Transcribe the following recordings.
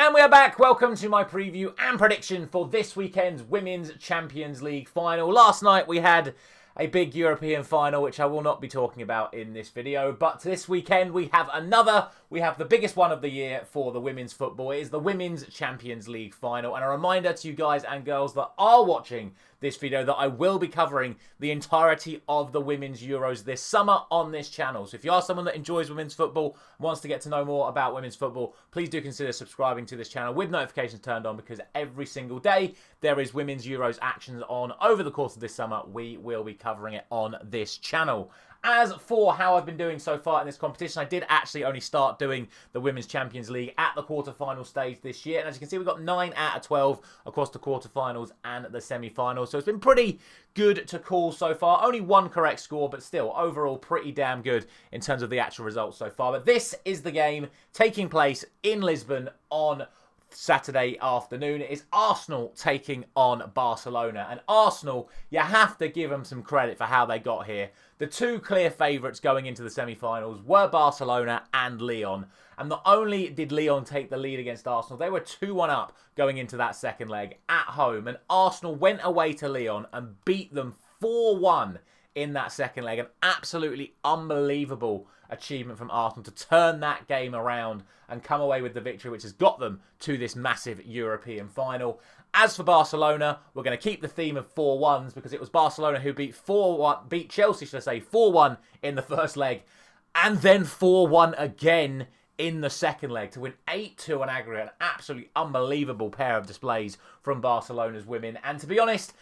And we are back. Welcome to my preview and prediction for this weekend's Women's Champions League final. Last night we had a big European final, which I will not be talking about in this video. But this weekend we have another. We have the biggest one of the year for the women's football. It is the Women's Champions League final. And a reminder to you guys and girls that are watching this video that I will be covering the entirety of the Women's Euros this summer on this channel. So if you are someone that enjoys women's football, wants to get to know more about women's football, please do consider subscribing to this channel with notifications turned on, because every single day there is Women's Euros actions on over the course of this summer. We will be covering it on this channel. As for how I've been doing so far in this competition, I did actually only start doing the Women's Champions League at the quarterfinal stage this year. And as you can see, we've got 9 out of 12 across the quarterfinals and the semi-finals. So it's been pretty good to call so far. Only one correct score, but still overall pretty damn good in terms of the actual results so far. But this is the game taking place in Lisbon on Saturday afternoon. It is Arsenal taking on Barcelona. And Arsenal, you have to give them some credit for how they got here. The two clear favourites going into the semi-finals were Barcelona and Lyon. And not only did Lyon take the lead against Arsenal, they were 2-1 up going into that second leg at home. And Arsenal went away to Lyon and beat them 4-1 in that second leg. An absolutely unbelievable achievement from Arsenal to turn that game around and come away with the victory, which has got them to this massive European final. As for Barcelona, we're going to keep the theme of 4-1s, because it was Barcelona who beat Chelsea, should I say, 4-1 in the first leg, and then 4-1 again in the second leg to win 8-2 on aggregate. An absolutely unbelievable pair of displays from Barcelona's women. And to be honest,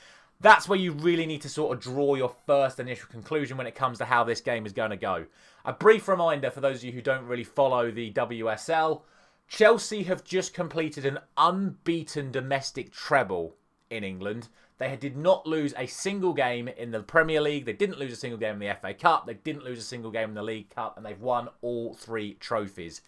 that's where you really need to sort of draw your first initial conclusion when it comes to how this game is going to go. A brief reminder for those of you who don't really follow the WSL, Chelsea have just completed an unbeaten domestic treble in England. They did not lose a single game in the Premier League. They didn't lose a single game in the FA Cup. They didn't lose a single game in the League Cup. And they've won all 3 trophies.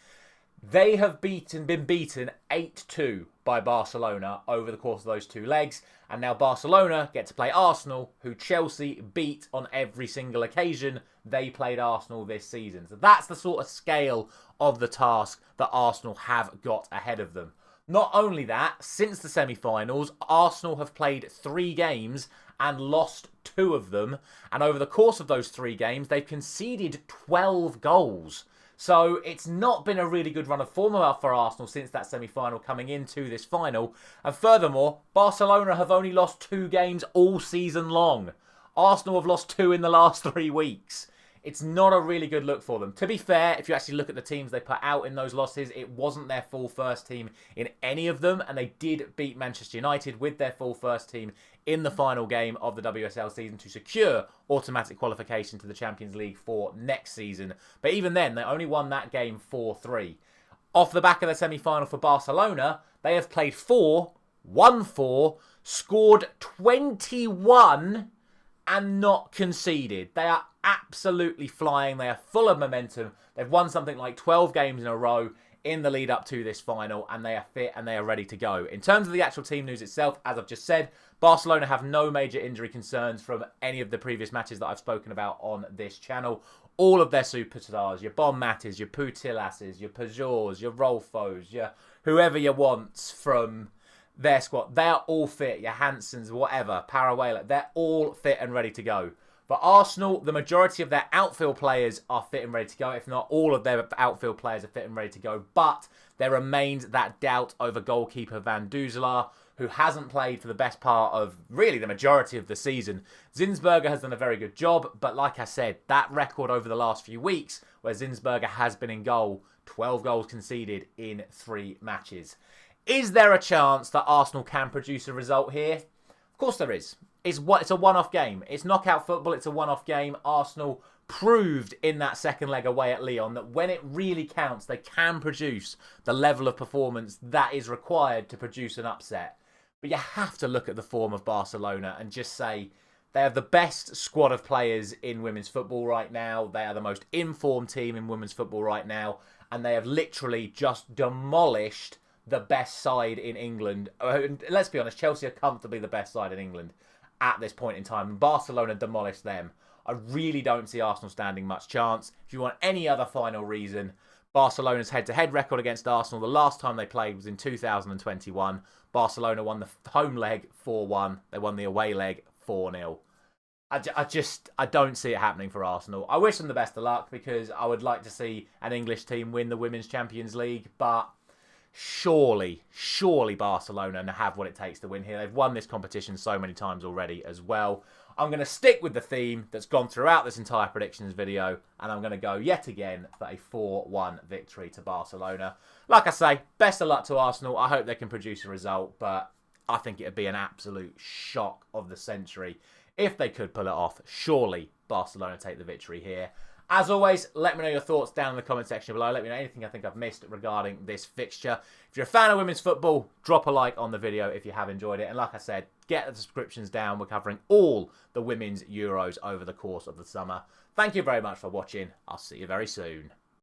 They have been beaten 8-2 by Barcelona over the course of those 2 legs. And now Barcelona get to play Arsenal, who Chelsea beat on every single occasion they played Arsenal this season. So that's the sort of scale of the task that Arsenal have got ahead of them. Not only that, since the semi-finals, Arsenal have played 3 games and lost 2 of them. And over the course of those 3 games, they've conceded 12 goals. So it's not been a really good run of form for Arsenal since that semi-final coming into this final. And furthermore, Barcelona have only lost 2 games all season long. Arsenal have lost 2 in the last 3 weeks. It's not a really good look for them. To be fair, if you actually look at the teams they put out in those losses, it wasn't their full first team in any of them. And they did beat Manchester United with their full first team in the final game of the WSL season to secure automatic qualification to the Champions League for next season. But even then, they only won that game 4-3. Off the back of the semi-final for Barcelona, they have played 4, won 4, scored 21 and not conceded. They are absolutely flying. They are full of momentum. They've won something like 12 games in a row in the lead up to this final, and they are fit and they are ready to go. In terms of the actual team news itself, as I've just said, Barcelona have no major injury concerns from any of the previous matches that I've spoken about on this channel. All of their superstars, your Bon Matis, your Putillas's, your Pajors, your Rolfos, your whoever you want from their squad, they're all fit. Your Hansons, whatever, Paraguay, they're all fit and ready to go. For Arsenal, the majority of their outfield players are fit and ready to go. If not, all of their outfield players are fit and ready to go. But there remains that doubt over goalkeeper Van Doezelaar, who hasn't played for the best part of really the majority of the season. Zinsberger has done a very good job, but like I said, that record over the last few weeks, where Zinsberger has been in goal, 12 goals conceded in 3 matches. Is there a chance that Arsenal can produce a result here? Of course there is. It's a one-off game. It's knockout football. It's a one-off game. Arsenal proved in that second leg away at Lyon that when it really counts, they can produce the level of performance that is required to produce an upset. But you have to look at the form of Barcelona and just say they have the best squad of players in women's football right now. They are the most informed team in women's football right now. And they have literally just demolished the best side in England. Let's be honest, Chelsea are comfortably the best side in England at this point in time. Barcelona demolished them. I really don't see Arsenal standing much chance. If you want any other final reason, Barcelona's head-to-head record against Arsenal, the last time they played was in 2021. Barcelona won the home leg 4-1. They won the away leg 4-0. I don't see it happening for Arsenal. I wish them the best of luck because I would like to see an English team win the Women's Champions League, but surely Barcelona have what it takes to win here. They've won this competition so many times already as well. I'm going to stick with the theme that's gone throughout this entire predictions video, and I'm going to go yet again for a 4-1 victory to Barcelona. Like I say, best of luck to Arsenal. I hope they can produce a result, but I think it would be an absolute shock of the century if they could pull it off. Surely Barcelona take the victory here. As always, let me know your thoughts down in the comment section below. Let me know anything I think I've missed regarding this fixture. If you're a fan of women's football, drop a like on the video if you have enjoyed it. And like I said, get the subscriptions down. We're covering all the women's Euros over the course of the summer. Thank you very much for watching. I'll see you very soon.